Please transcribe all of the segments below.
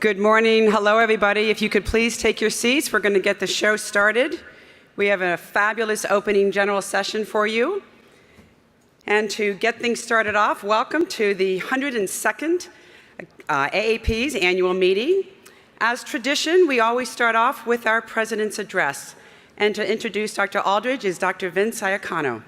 Good morning. Hello, everybody. If you could please take your seats, we're going to get the show started. We have a fabulous opening general session for you. And to get things started off, welcome to the 102nd AAP's annual meeting. As tradition, we always start off with our president's address. And to introduce Dr. Aldredge is Dr. Vince Iacono.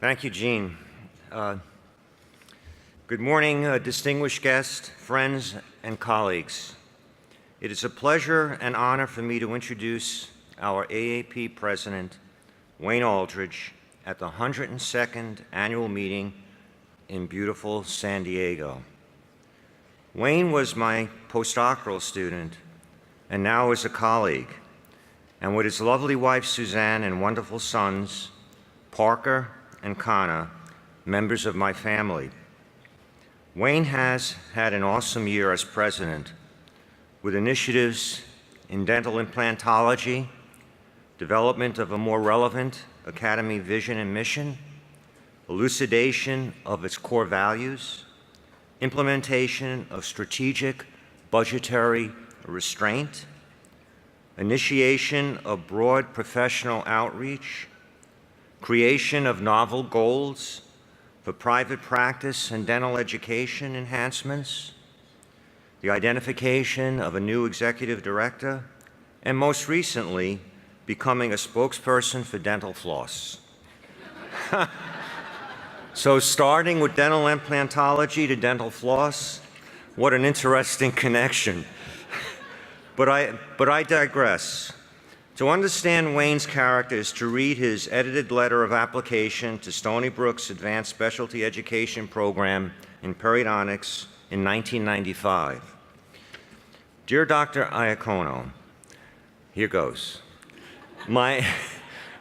Thank you, Jean. Good morning, distinguished guests, friends, and colleagues. It is a pleasure and honor for me to introduce our AAP President, Wayne Aldredge, at the 102nd annual meeting in beautiful San Diego. Wayne was my postdoctoral student and now is a colleague, and with his lovely wife, Suzanne, and wonderful sons, Parker and Kana, members of my family. Wayne has had an awesome year as president with initiatives in dental implantology, development of a more relevant academy vision and mission, elucidation of its core values, implementation of strategic budgetary restraint, initiation of broad professional outreach, creation of novel goals for private practice and dental education enhancements, the identification of a new executive director, and most recently, becoming a spokesperson for dental floss. So starting with dental implantology to dental floss, what an interesting connection. But I digress. To understand Wayne's character is to read his edited letter of application to Stony Brook's Advanced Specialty Education Program in Periodontics in 1995. Dear Dr. Iacono, here goes. My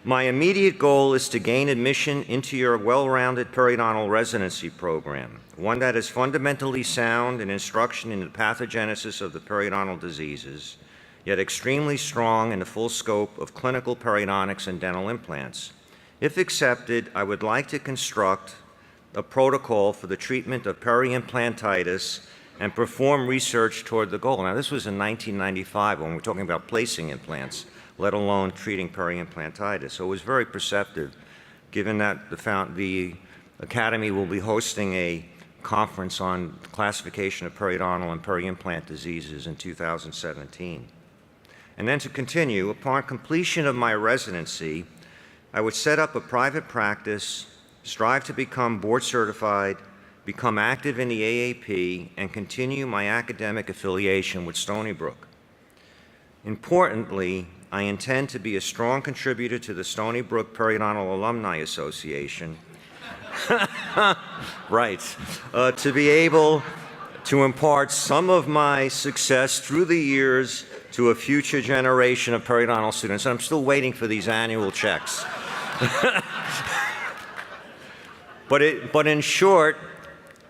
immediate goal is to gain admission into your well-rounded periodontal residency program, one that is fundamentally sound in instruction in the pathogenesis of the periodontal diseases, yet extremely strong in the full scope of clinical periodontics and dental implants. If accepted, I would like to construct a protocol for the treatment of periimplantitis and perform research toward the goal. Now, this was in 1995 when we're talking about placing implants, let alone treating periimplantitis. So it was very perceptive, given that the Academy will be hosting a conference on classification of periodontal and periimplant diseases in 2017. And then to continue, upon completion of my residency, I would set up a private practice, strive to become board certified, become active in the AAP, and continue my academic affiliation with Stony Brook. Importantly, I intend to be a strong contributor to the Stony Brook Periodontal Alumni Association. Right. To be able to impart some of my success through the years to a future generation of periodontal students. I'm still waiting for these annual checks. But in short,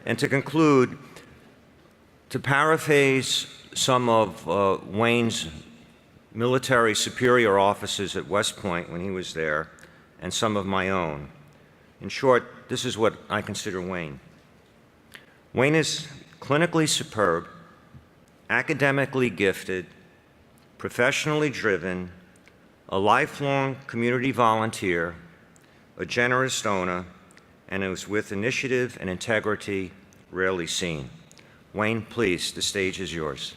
and to conclude, to paraphrase some of Wayne's military superior officers at West Point when he was there, and some of my own. In short, this is what I consider Wayne. Wayne is clinically superb, academically gifted, professionally driven, a lifelong community volunteer, a generous donor, and is with initiative and integrity rarely seen. Wayne, please, the stage is yours.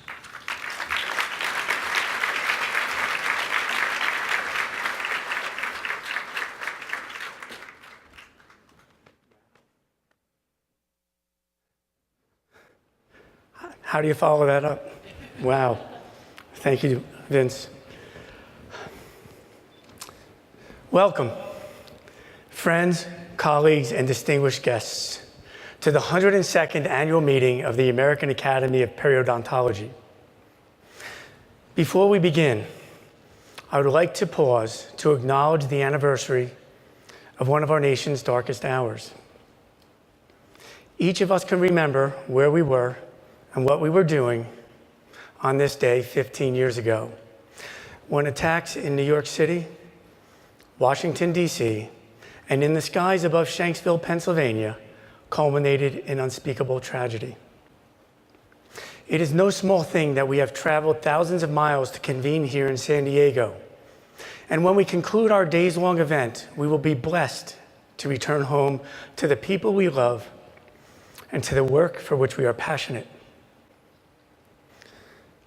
How do you follow that up? Wow. Thank you, Vince. Welcome, friends, colleagues, and distinguished guests, to the 102nd annual meeting of the American Academy of Periodontology. Before we begin, I would like to pause to acknowledge the anniversary of one of our nation's darkest hours. Each of us can remember where we were and what we were doing on this day 15 years ago. when attacks in New York City, Washington, D.C., and in the skies above Shanksville, Pennsylvania, culminated in unspeakable tragedy. It is no small thing that we have traveled thousands of miles to convene here in San Diego. And when we conclude our days-long event, we will be blessed to return home to the people we love and to the work for which we are passionate.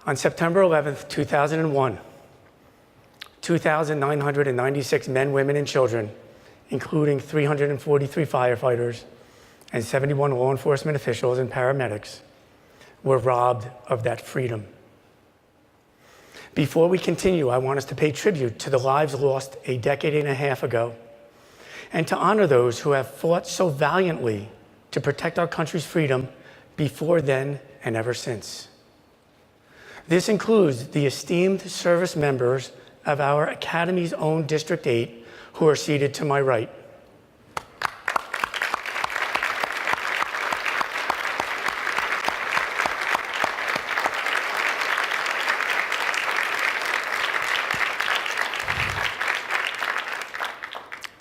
On September 11th, 2001, 2,996 men, women, and children, including 343 firefighters and 71 law enforcement officials and paramedics, were robbed of that freedom. Before we continue, I want us to pay tribute to the lives lost a decade and a half ago, and to honor those who have fought so valiantly to protect our country's freedom before then and ever since. This includes the esteemed service members of our Academy's own District 8, who are seated to my right.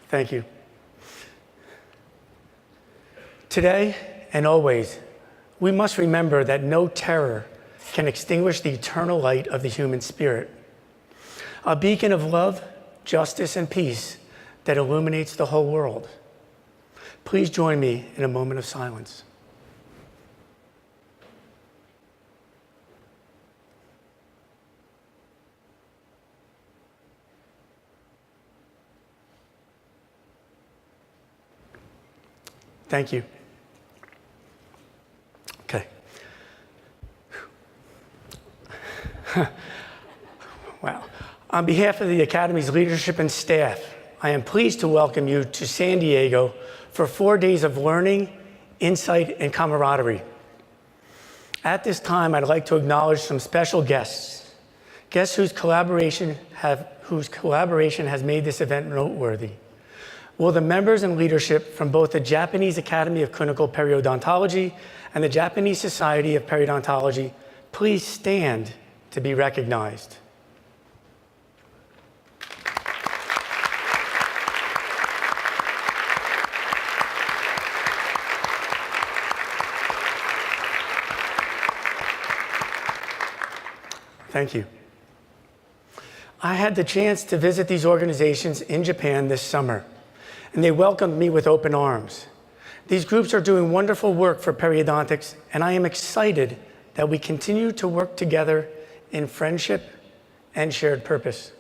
Thank you. Today and always, we must remember that no terror can extinguish the eternal light of the human spirit, a beacon of love, justice, and peace that illuminates the whole world. Please join me in a moment of silence. Thank you. Okay. Wow. On behalf of the Academy's leadership and staff, I am pleased to welcome you to San Diego for 4 days of learning, insight, and camaraderie. At this time, I'd like to acknowledge some special guests whose collaboration has made this event noteworthy. Will the members and leadership from both the Japanese Academy of Clinical Periodontology and the Japanese Society of Periodontology please stand to be recognized? Thank you. I had the chance to visit these organizations in Japan this summer, and they welcomed me with open arms. These groups are doing wonderful work for periodontics, and I am excited that we continue to work together in friendship and shared purpose.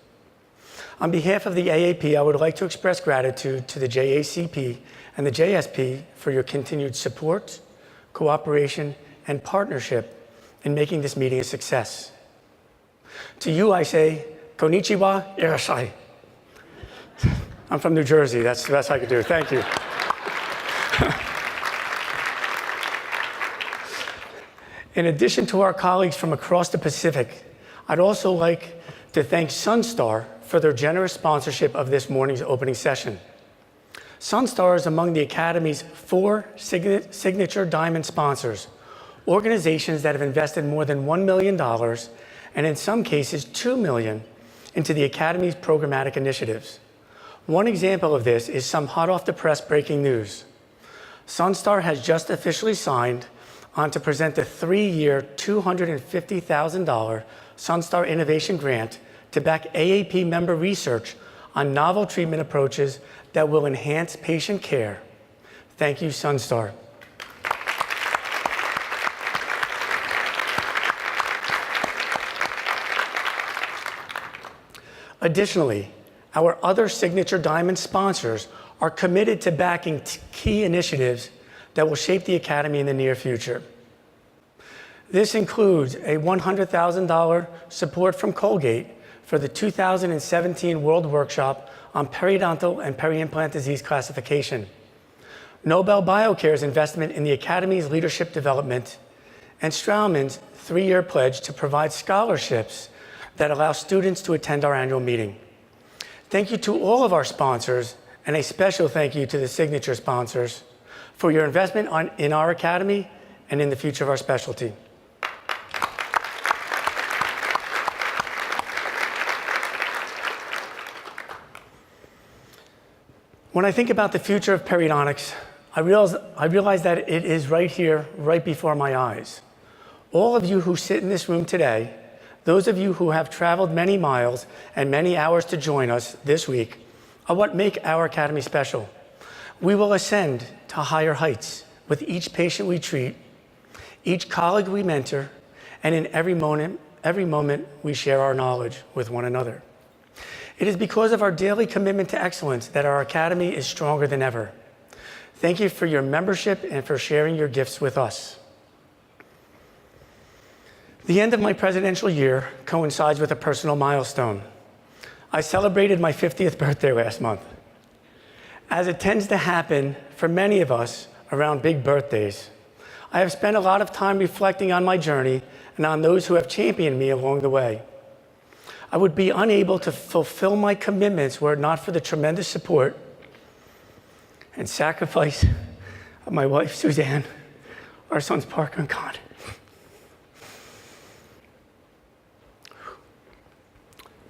On behalf of the AAP, I would like to express gratitude to the JACP and the JSP for your continued support, cooperation, and partnership in making this meeting a success. To you, I say, konnichiwa, irasai. I'm from New Jersey. That's the best I could do. Thank you. In addition to our colleagues from across the Pacific, I'd also like to thank Sunstar for their generous sponsorship of this morning's opening session. Sunstar is among the Academy's 4 signature diamond sponsors, organizations that have invested more than $1 million, and in some cases $2 million, into the Academy's programmatic initiatives. One example of this is some hot off the press breaking news. Sunstar has just officially signed on to present a 3-year, $250,000 Sunstar Innovation Grant to back AAP member research on novel treatment approaches that will enhance patient care. Thank you, Sunstar. Additionally, our other signature diamond sponsors are committed to backing key initiatives that will shape the Academy in the near future. This includes a $100,000 support from Colgate for the 2017 World Workshop on Periodontal and Peri-implant Disease Classification, Nobel Biocare's investment in the Academy's leadership development, and Straumann's 3-year pledge to provide scholarships that allow students to attend our annual meeting. Thank you to all of our sponsors, and a special thank you to the signature sponsors for your investment in our Academy and in the future of our specialty. When I think about the future of periodontics, I realize that it is right here, right before my eyes. All of you who sit in this room today, those of you who have traveled many miles and many hours to join us this week, are what make our academy special. We will ascend to higher heights with each patient we treat, each colleague we mentor, and in every moment we share our knowledge with one another. It is because of our daily commitment to excellence that our academy is stronger than ever. Thank you for your membership and for sharing your gifts with us. The end of my presidential year coincides with a personal milestone. I celebrated my 50th birthday last month. As it tends to happen for many of us around big birthdays, I have spent a lot of time reflecting on my journey and on those who have championed me along the way. I would be unable to fulfill my commitments were it not for the tremendous support and sacrifice of my wife, Suzanne, our sons, Parker and Con.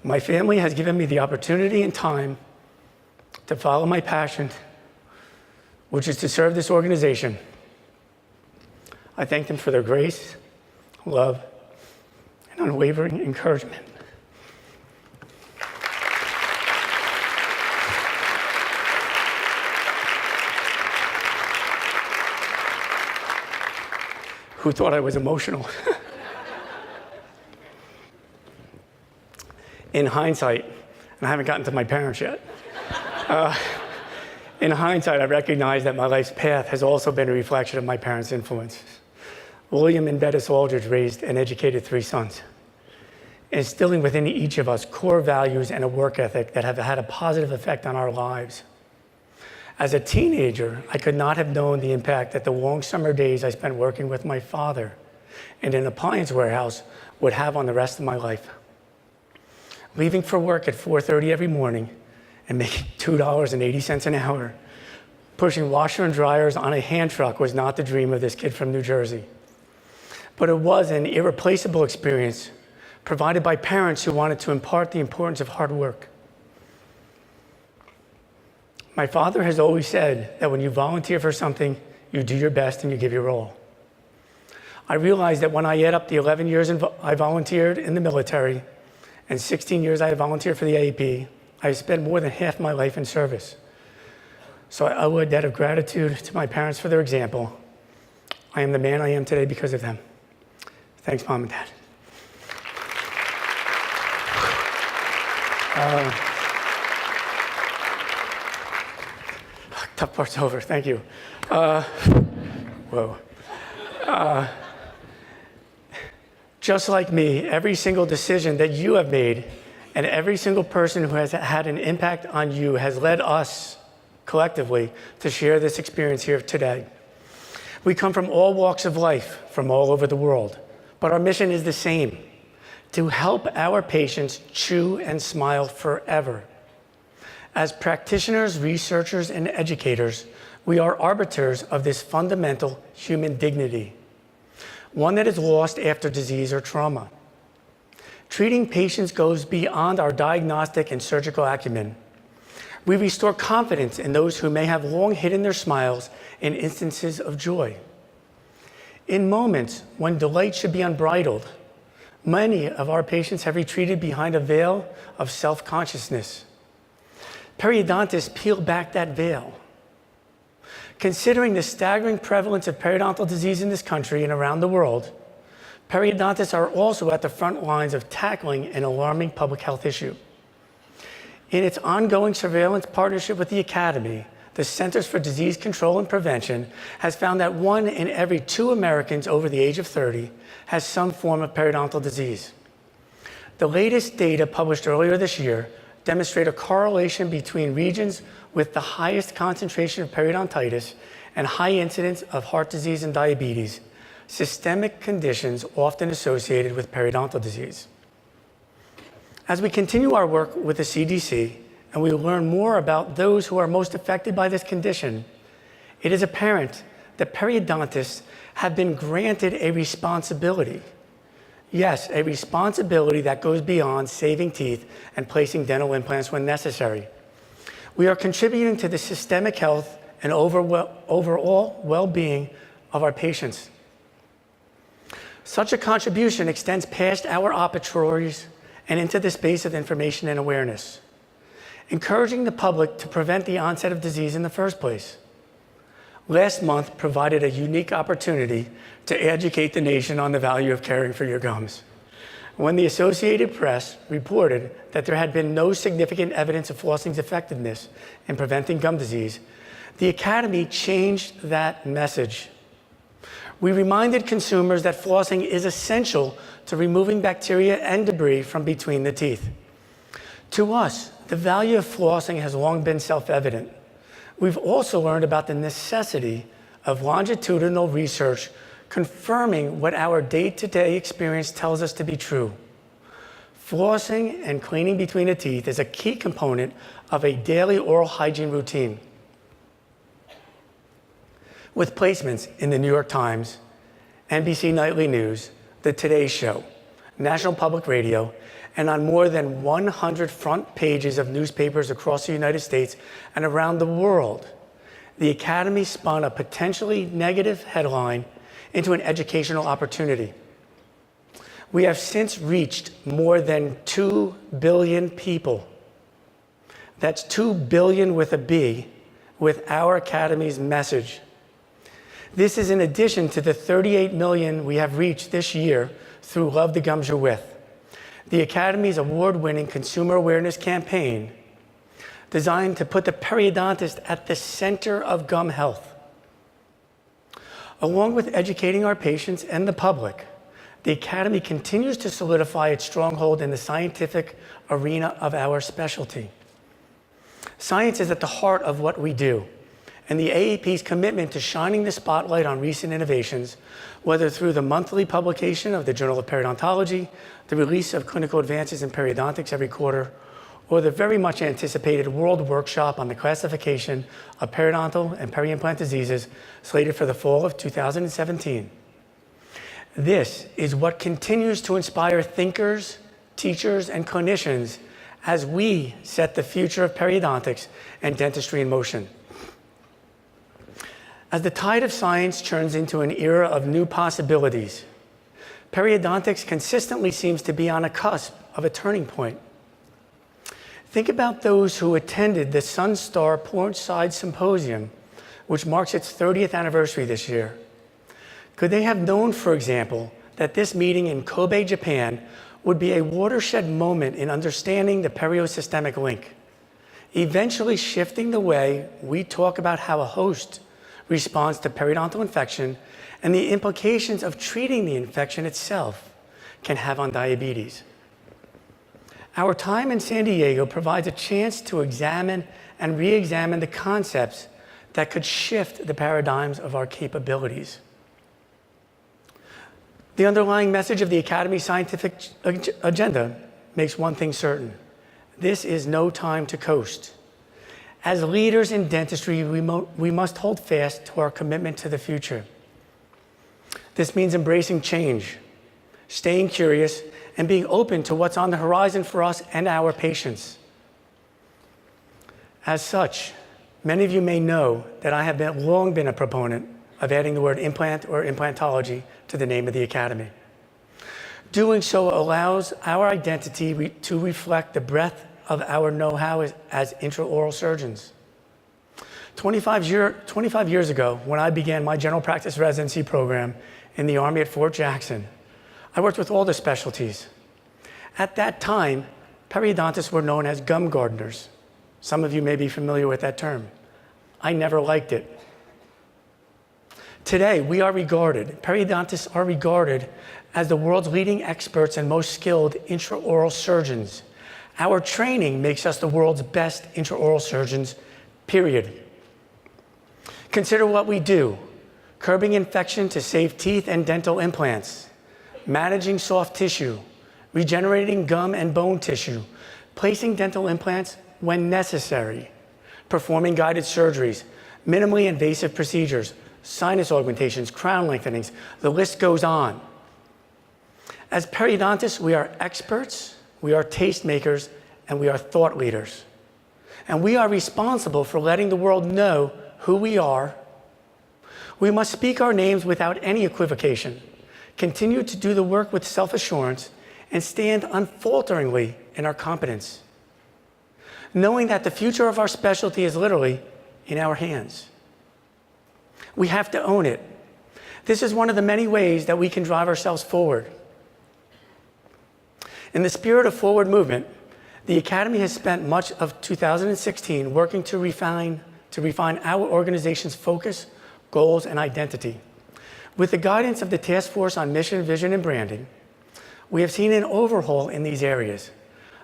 My family has given me the opportunity and time to follow my passion, which is to serve this organization. I thank them for their grace, love, and unwavering encouragement. Who thought I was emotional? In hindsight, and I haven't gotten to my parents yet, in hindsight, I recognize that my life's path has also been a reflection of my parents' influence. William and Bettis Aldredge raised and educated 3 sons, instilling within each of us core values and a work ethic that have had a positive effect on our lives. As a teenager, I could not have known the impact that the long summer days I spent working with my father in an appliance warehouse would have on the rest of my life. Leaving for work at 4:30 every morning and making $2.80 an hour, pushing washer and dryers on a hand truck was not the dream of this kid from New Jersey. But it was an irreplaceable experience provided by parents who wanted to impart the importance of hard work. My father has always said that when you volunteer for something, you do your best and you give your all. I realized that when I add up the 11 years I volunteered in the military and 16 years I volunteered for the AAP, I spent more than half my life in service. So I owe a debt of gratitude to my parents for their example. I am the man I am today because of them. Thanks, Mom and Dad. Tough part's over, thank you. Just like me, every single decision that you have made and every single person who has had an impact on you has led us collectively to share this experience here today. We come from all walks of life, from all over the world, but our mission is the same: to help our patients chew and smile forever. As practitioners, researchers, and educators, we are arbiters of this fundamental human dignity, one that is lost after disease or trauma. Treating patients goes beyond our diagnostic and surgical acumen. We restore confidence in those who may have long hidden their smiles in instances of joy. In moments when delight should be unbridled, many of our patients have retreated behind a veil of self-consciousness. Periodontists peel back that veil. Considering the staggering prevalence of periodontal disease in this country and around the world, periodontists are also at the front lines of tackling an alarming public health issue. In its ongoing surveillance partnership with the Academy, the Centers for Disease Control and Prevention has found that 1 in every 2 Americans over the age of 30 has some form of periodontal disease. The latest data published earlier this year demonstrate a correlation between regions with the highest concentration of periodontitis and high incidence of heart disease and diabetes, systemic conditions often associated with periodontal disease. As we continue our work with the CDC and we learn more about those who are most affected by this condition, it is apparent that periodontists have been granted a responsibility. Yes, a responsibility that goes beyond saving teeth and placing dental implants when necessary. We are contributing to the systemic health and overall well-being of our patients. Such a contribution extends past our operatories and into the space of information and awareness, encouraging the public to prevent the onset of disease in the first place. Last month provided a unique opportunity to educate the nation on the value of caring for your gums. When the Associated Press reported that there had been no significant evidence of flossing's effectiveness in preventing gum disease, the Academy changed that message. We reminded consumers that flossing is essential to removing bacteria and debris from between the teeth. To us, the value of flossing has long been self-evident. We've also learned about the necessity of longitudinal research confirming what our day-to-day experience tells us to be true. Flossing and cleaning between the teeth is a key component of a daily oral hygiene routine. With placements in the New York Times, NBC Nightly News, The Today Show, National Public Radio, and on more than 100 front pages of newspapers across the United States and around the world, the Academy spun a potentially negative headline into an educational opportunity. We have since reached more than 2 billion people. That's 2 billion with a B, with our Academy's message. This is in addition to the 38 million we have reached this year through Love the Gums You're With, the Academy's award-winning consumer awareness campaign designed to put the periodontist at the center of gum health. Along with educating our patients and the public, the Academy continues to solidify its stronghold in the scientific arena of our specialty. Science is at the heart of what we do, and the AAP's commitment to shining the spotlight on recent innovations, whether through the monthly publication of the Journal of Periodontology, the release of clinical advances in periodontics every quarter, or the very much anticipated World Workshop on the classification of periodontal and peri-implant diseases slated for the fall of 2017. This is what continues to inspire thinkers, teachers, and clinicians as we set the future of periodontics and dentistry in motion. As the tide of science turns into an era of new possibilities, periodontics consistently seems to be on a cusp of a turning point. Think about those who attended the SunStar Portside Symposium, which marks its 30th anniversary this year. Could they have known, for example, that this meeting in Kobe, Japan, would be a watershed moment in understanding the periosystemic link, eventually shifting the way we talk about how a host responds to periodontal infection and the implications of treating the infection itself can have on diabetes. Our time in San Diego provides a chance to examine and re-examine the concepts that could shift the paradigms of our capabilities. The underlying message of the Academy's scientific agenda makes one thing certain: this is no time to coast. As leaders in dentistry, we must hold fast to our commitment to the future. This means embracing change, staying curious, and being open to what's on the horizon for us and our patients. As such, many of you may know that I have long been a proponent of adding the word implant or implantology to the name of the Academy. Doing so allows our identity to reflect the breadth of our know-how as intraoral surgeons. 25 years ago, when I began my general practice residency program in the Army at Fort Jackson, I worked with all the specialties. At that time, periodontists were known as gum gardeners. Some of you may be familiar with that term. I never liked it. Today, periodontists are regarded as the world's leading experts and most skilled intraoral surgeons. Our training makes us the world's best intraoral surgeons, period. Consider what we do: curbing infection to save teeth and dental implants, managing soft tissue, regenerating gum and bone tissue, placing dental implants when necessary, performing guided surgeries, minimally invasive procedures, sinus augmentations, crown lengthenings, the list goes on. As periodontists, we are experts, we are tastemakers, and we are thought leaders. and we are responsible for letting the world know who we are. We must speak our names without any equivocation, continue to do the work with self-assurance, and stand unfalteringly in our competence, knowing that the future of our specialty is literally in our hands. We have to own it. This is one of the many ways that we can drive ourselves forward. In the spirit of forward movement, the Academy has spent much of 2016 working to refine our organization's focus, goals, and identity. With the guidance of the Task Force on Mission, Vision, and Branding, we have seen an overhaul in these areas,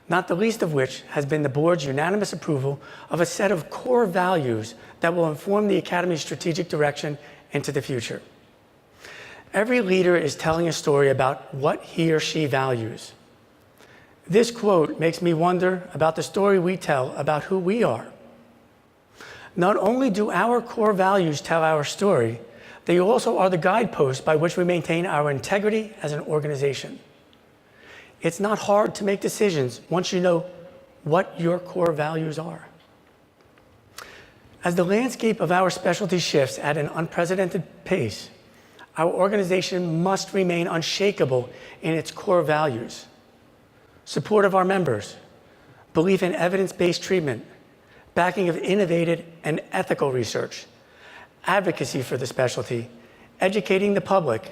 not the least of which has been the board's unanimous approval of a set of core values that will inform the Academy's strategic direction into the future. Every leader is telling a story about what he or she values. This quote makes me wonder about the story we tell about who we are. Not only do our core values tell our story, they also are the guideposts by which we maintain our integrity as an organization. It's not hard to make decisions once you know what your core values are. As the landscape of our specialty shifts at an unprecedented pace, our organization must remain unshakable in its core values. Support of our members, belief in evidence-based treatment, backing of innovative and ethical research, advocacy for the specialty, educating the public,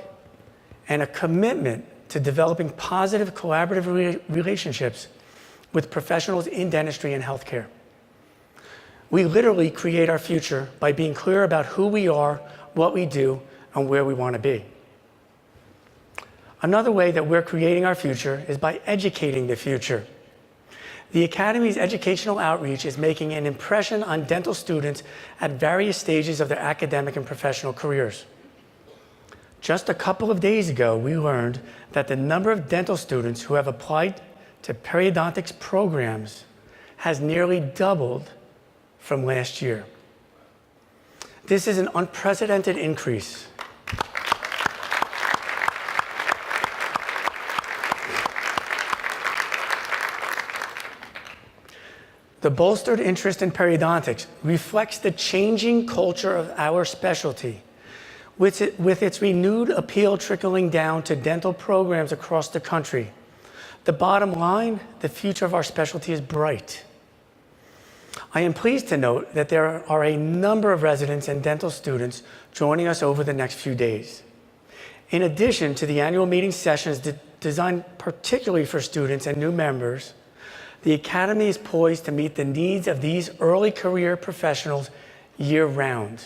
and a commitment to developing positive collaborative relationships with professionals in dentistry and healthcare. We literally create our future by being clear about who we are, what we do, and where we want to be. Another way that we're creating our future is by educating the future. The Academy's educational outreach is making an impression on dental students at various stages of their academic and professional careers. Just a couple of days ago, we learned that the number of dental students who have applied to periodontics programs has nearly doubled from last year. This is an unprecedented increase. The bolstered interest in periodontics reflects the changing culture of our specialty, with its renewed appeal trickling down to dental programs across the country. The bottom line, the future of our specialty is bright. I am pleased to note that there are a number of residents and dental students joining us over the next few days. In addition to the annual meeting sessions designed particularly for students and new members, the Academy is poised to meet the needs of these early career professionals year-round.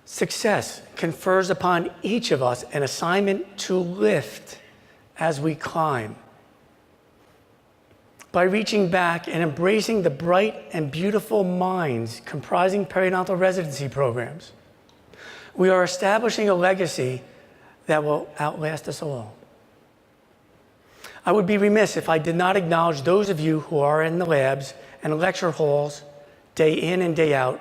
Success confers upon each of us an assignment to lift as we climb. By reaching back and embracing the bright and beautiful minds comprising periodontal residency programs, we are establishing a legacy that will outlast us all. I would be remiss if I did not acknowledge those of you who are in the labs and lecture halls day in and day out,